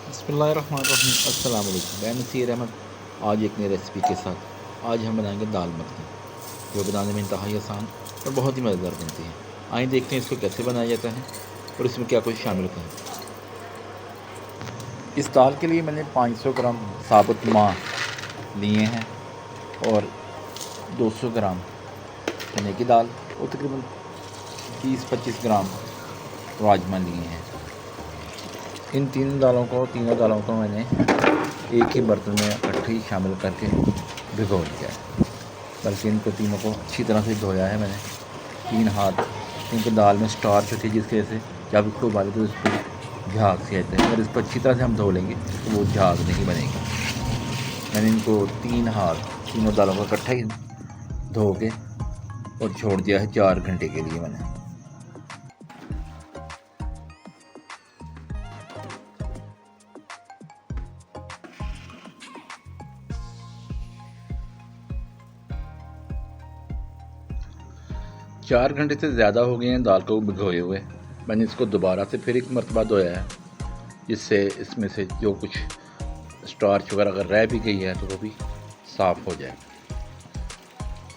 बसमिल्लाहिर्रहमानिर्रहीम। अस्सलाम वालेकुम। मैं नसीर अहमद आज एक नई रेसिपी के साथ। आज हम बनाएंगे दाल मखनी, जो बनाने में इंतहाई आसान और बहुत ही मज़ेदार बनती है। आइए देखते हैं इसको कैसे बनाया जाता है और इसमें क्या कुछ शामिल होता है। इस दाल के लिए मैंने 500 ग्राम साबुत माह लिए हैं और 200 ग्राम चने की दाल और तकरीबन 20-25 ग्राम राजमा लिए हैं। इन तीनों दालों को मैंने एक ही बर्तन में इकट्ठे ही शामिल करके भिगो लिया है। बल्कि इनको तीनों को अच्छी तरह से धोया है मैंने 3 हाथ, क्योंकि दाल में स्टार्च होती है जिसकी वजह से जब इसको उबाले तो इस पर झाग से आते हैं। अगर इसको अच्छी तरह से हम धो लेंगे तो वो झाग नहीं बनेगी। मैंने इनको 3 हाथ तीनों दालों को इकट्ठा ही धो के और छोड़ दिया है 4 घंटे के लिए। मैंने चार घंटे से ज़्यादा हो गए हैं दाल को भिगोए हुए। मैंने इसको दोबारा से फिर एक मरतबा धोया है, जिससे इसमें से जो कुछ स्टार्च वगैरह अगर रह भी गई है तो वो भी साफ़ हो जाए।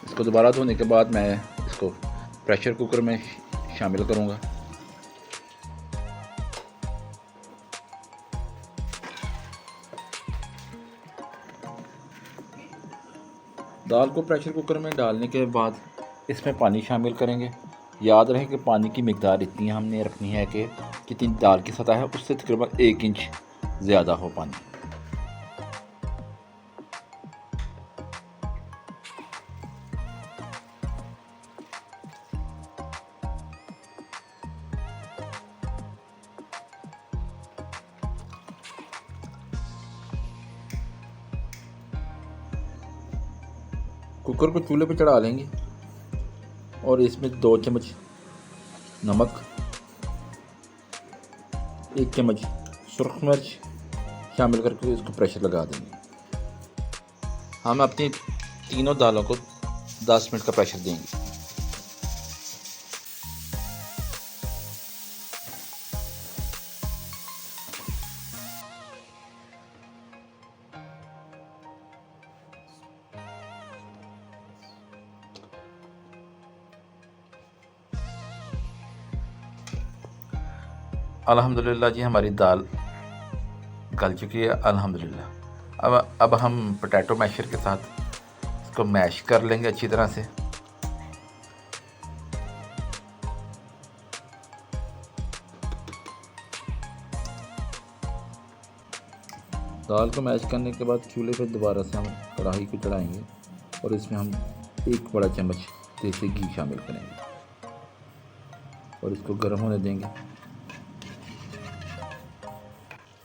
इसको दोबारा धोने के बाद मैं इसको प्रेशर कुकर में शामिल करूँगा। दाल को प्रेशर कुकर में डालने के बाद इसमें पानी शामिल करेंगे। याद रहे कि पानी की मिकदार इतनी हमने रखनी है कि जितनी दाल की सतह है उससे तकरीबन 1 इंच ज़्यादा हो पानी। कुकर को चूल्हे पर चढ़ा लेंगे और इसमें 2 चम्मच नमक, 1 चम्मच सुरख मिर्च शामिल करके इसको प्रेशर लगा देंगे। हम अपनी तीनों दालों को 10 मिनट का प्रेशर देंगे। अल्हम्दुलिल्लाह जी, हमारी दाल गल चुकी है अल्हम्दुलिल्लाह। अब हम पोटैटो मैशर के साथ इसको मैश कर लेंगे अच्छी तरह से। दाल को मैश करने के बाद चूल्हे पर दोबारा से हम कढ़ाई को चढ़ाएंगे और इसमें हम 1 बड़ा चम्मच देसी घी शामिल करेंगे और इसको गर्म होने देंगे।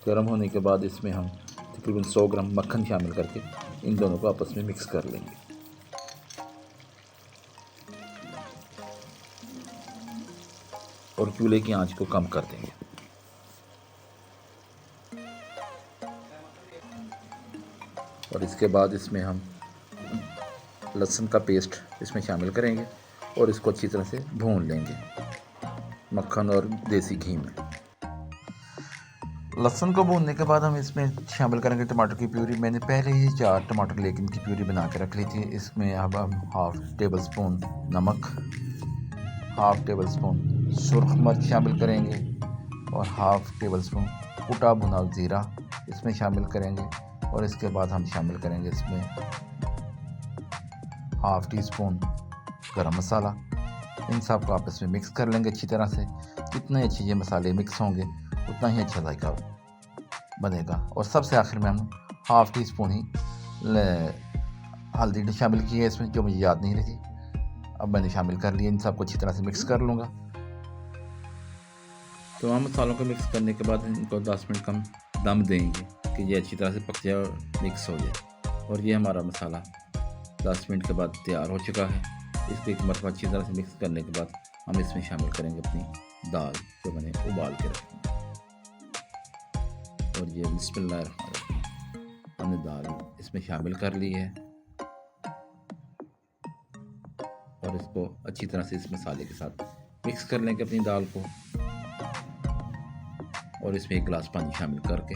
गर्म होने के बाद इसमें हम तकरीबन 100 ग्राम मक्खन शामिल करके इन दोनों को आपस में मिक्स कर लेंगे। और चूल्हे की आंच को कम कर देंगे। और इसके बाद इसमें हम लहसुन का पेस्ट इसमें शामिल करेंगे और इसको अच्छी तरह से भून लेंगे मक्खन और देसी घी में। लहसुन को भूनने के बाद हम इसमें शामिल करेंगे टमाटर की प्यूरी। मैंने पहले ही 4 टमाटर लेके इनकी प्यूरी बना के रख ली थी। इसमें अब हम 1/2 टेबल स्पून नमक, 1/2 टेबल स्पून सुरख मिर्च शामिल करेंगे और 1/2 टेबल स्पून कुटा भुना ज़ीरा इसमें शामिल करेंगे। और इसके बाद हम शामिल करेंगे इसमें 1/2 टी स्पून गरम मसाला। इन सब को आपस में मिक्स कर लेंगे अच्छी तरह से। जितने अच्छे ये मसाले मिक्स होंगे उतना ही अच्छा जायका बनेगा। और सबसे आखिर में हम 1/2 टी स्पून ही हल्दी शामिल की है इसमें, जो मुझे याद नहीं रही। अब मैंने शामिल कर लिया। इन सबको अच्छी तरह से मिक्स कर लूँगा। तमाम मसालों को मिक्स करने के बाद इनको 10 मिनट कम दम देंगे कि ये अच्छी तरह से पक जाए और मिक्स हो जाए। और ये हमारा मसाला 10 मिनट के बाद तैयार हो चुका है। इसको एक मरतबा अच्छी तरह से मिक्स करने के बाद हम इसमें शामिल करेंगे अपनी दाल जो मैंने उबाल के रखी। और ये बिस्मिल्लाहिर्रहमानिर्रहीम हमने दाल इसमें शामिल कर ली है और इसको अच्छी तरह से इस मसाले के साथ मिक्स कर लेंगे अपनी दाल को। और इसमें 1 गिलास पानी शामिल करके